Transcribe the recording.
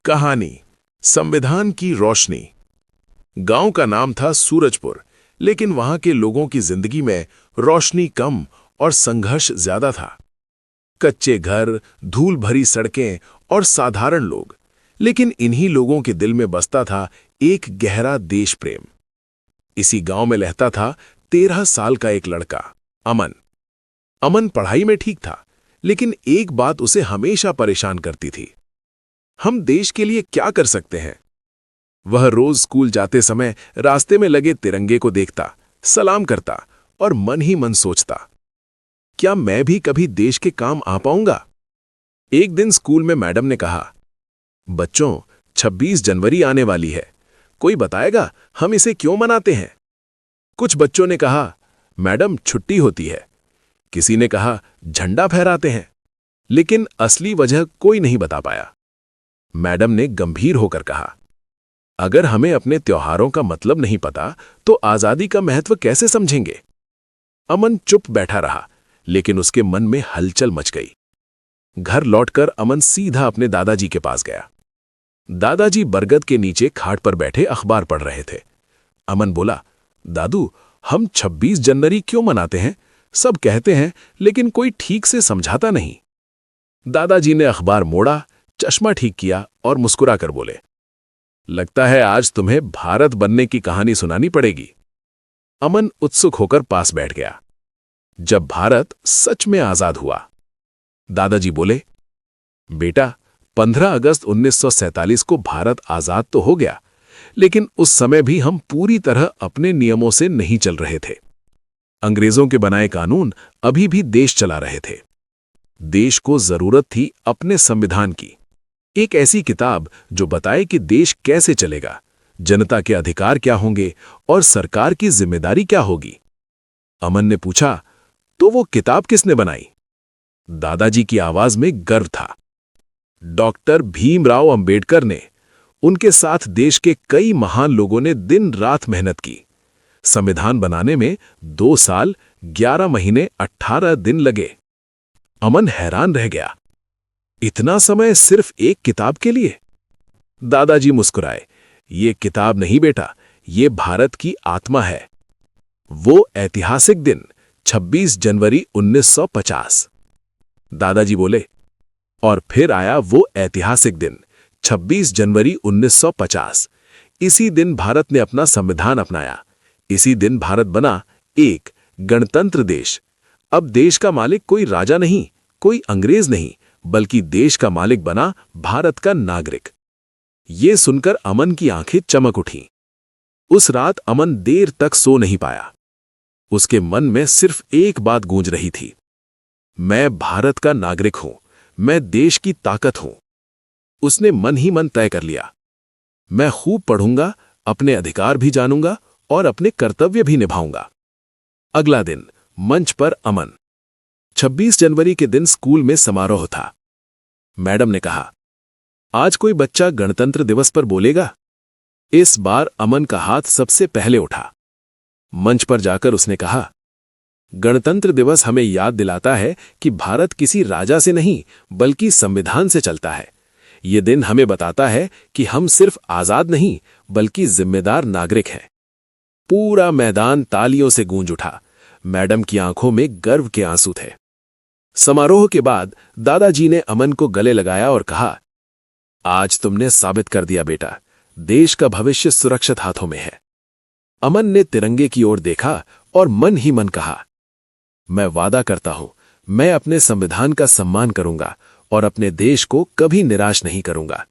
कहानी संविधान की रोशनी। गांव का नाम था सूरजपुर, लेकिन वहां के लोगों की जिंदगी में रोशनी कम और संघर्ष ज्यादा था। कच्चे घर, धूल भरी सड़कें और साधारण लोग, लेकिन इन्हीं लोगों के दिल में बसता था एक गहरा देश प्रेम। इसी गांव में रहता था 13 साल का एक लड़का, अमन। अमन पढ़ाई में ठीक था, लेकिन एक बात उसे हमेशा परेशान करती थी। हम देश के लिए क्या कर सकते हैं? वह रोज स्कूल जाते समय रास्ते में लगे तिरंगे को देखता, सलाम करता और मन ही मन सोचता, क्या मैं भी कभी देश के काम आ पाऊंगा? एक दिन स्कूल में मैडम ने कहा, बच्चों, 26 जनवरी आने वाली है, कोई बताएगा हम इसे क्यों मनाते हैं? कुछ बच्चों ने कहा, मैडम छुट्टी होती है। किसी ने कहा, झंडा फहराते हैं। लेकिन असली वजह कोई नहीं बता पाया। मैडम ने गंभीर होकर कहा, अगर हमें अपने त्योहारों का मतलब नहीं पता तो आजादी का महत्व कैसे समझेंगे? अमन चुप बैठा रहा, लेकिन उसके मन में हलचल मच गई। घर लौटकर अमन सीधा अपने दादाजी के पास गया। दादाजी बरगद के नीचे खाट पर बैठे अखबार पढ़ रहे थे। अमन बोला, दादू, हम 26 जनवरी क्यों मनाते हैं? सब कहते हैं, लेकिन कोई ठीक से समझाता नहीं। दादाजी ने अखबार मोड़ा, चश्मा ठीक किया और मुस्कुराकर बोले, लगता है आज तुम्हें भारत बनने की कहानी सुनानी पड़ेगी। अमन उत्सुक होकर पास बैठ गया। जब भारत सच में आजाद हुआ। दादाजी बोले, बेटा, 15 अगस्त 1947 को भारत आजाद तो हो गया, लेकिन उस समय भी हम पूरी तरह अपने नियमों से नहीं चल रहे थे। अंग्रेजों के बनाए कानून अभी भी देश चला रहे थे। देश को जरूरत थी अपने संविधान की, एक ऐसी किताब जो बताए कि देश कैसे चलेगा, जनता के अधिकार क्या होंगे और सरकार की जिम्मेदारी क्या होगी। अमन ने पूछा, तो वो किताब किसने बनाई? दादाजी की आवाज में गर्व था। डॉक्टर भीमराव अंबेडकर ने। उनके साथ देश के कई महान लोगों ने दिन रात मेहनत की। संविधान बनाने में 2 साल 11 महीने 18 दिन लगे। अमन हैरान रह गया, इतना समय सिर्फ एक किताब के लिए? दादाजी मुस्कुराए, ये किताब नहीं बेटा, ये भारत की आत्मा है। वो ऐतिहासिक दिन 26 जनवरी 1950। दादाजी बोले, और फिर आया वो ऐतिहासिक दिन 26 जनवरी 1950। इसी दिन भारत ने अपना संविधान अपनाया। इसी दिन भारत बना एक गणतंत्र देश। अब देश का मालिक कोई राजा नहीं, कोई अंग्रेज नहीं, बल्कि देश का मालिक बना भारत का नागरिक। ये सुनकर अमन की आंखें चमक उठीं। उस रात अमन देर तक सो नहीं पाया। उसके मन में सिर्फ एक बात गूंज रही थी, मैं भारत का नागरिक हूं, मैं देश की ताकत हूं। उसने मन ही मन तय कर लिया, मैं खूब पढ़ूंगा, अपने अधिकार भी जानूंगा और अपने कर्तव्य भी निभाऊंगा। अगला दिन मंच पर अमन। 26 जनवरी के दिन स्कूल में समारोह था। मैडम ने कहा, आज कोई बच्चा गणतंत्र दिवस पर बोलेगा? इस बार अमन का हाथ सबसे पहले उठा। मंच पर जाकर उसने कहा, गणतंत्र दिवस हमें याद दिलाता है कि भारत किसी राजा से नहीं, बल्कि संविधान से चलता है। ये दिन हमें बताता है कि हम सिर्फ आजाद नहीं, बल्कि जिम्मेदार नागरिक हैं। पूरा मैदान तालियों से गूंज उठा। मैडम की आंखों में गर्व के आंसू थे। समारोह के बाद दादाजी ने अमन को गले लगाया और कहा, आज तुमने साबित कर दिया बेटा, देश का भविष्य सुरक्षित हाथों में है। अमन ने तिरंगे की ओर देखा और मन ही मन कहा, मैं वादा करता हूं, मैं अपने संविधान का सम्मान करूंगा और अपने देश को कभी निराश नहीं करूंगा।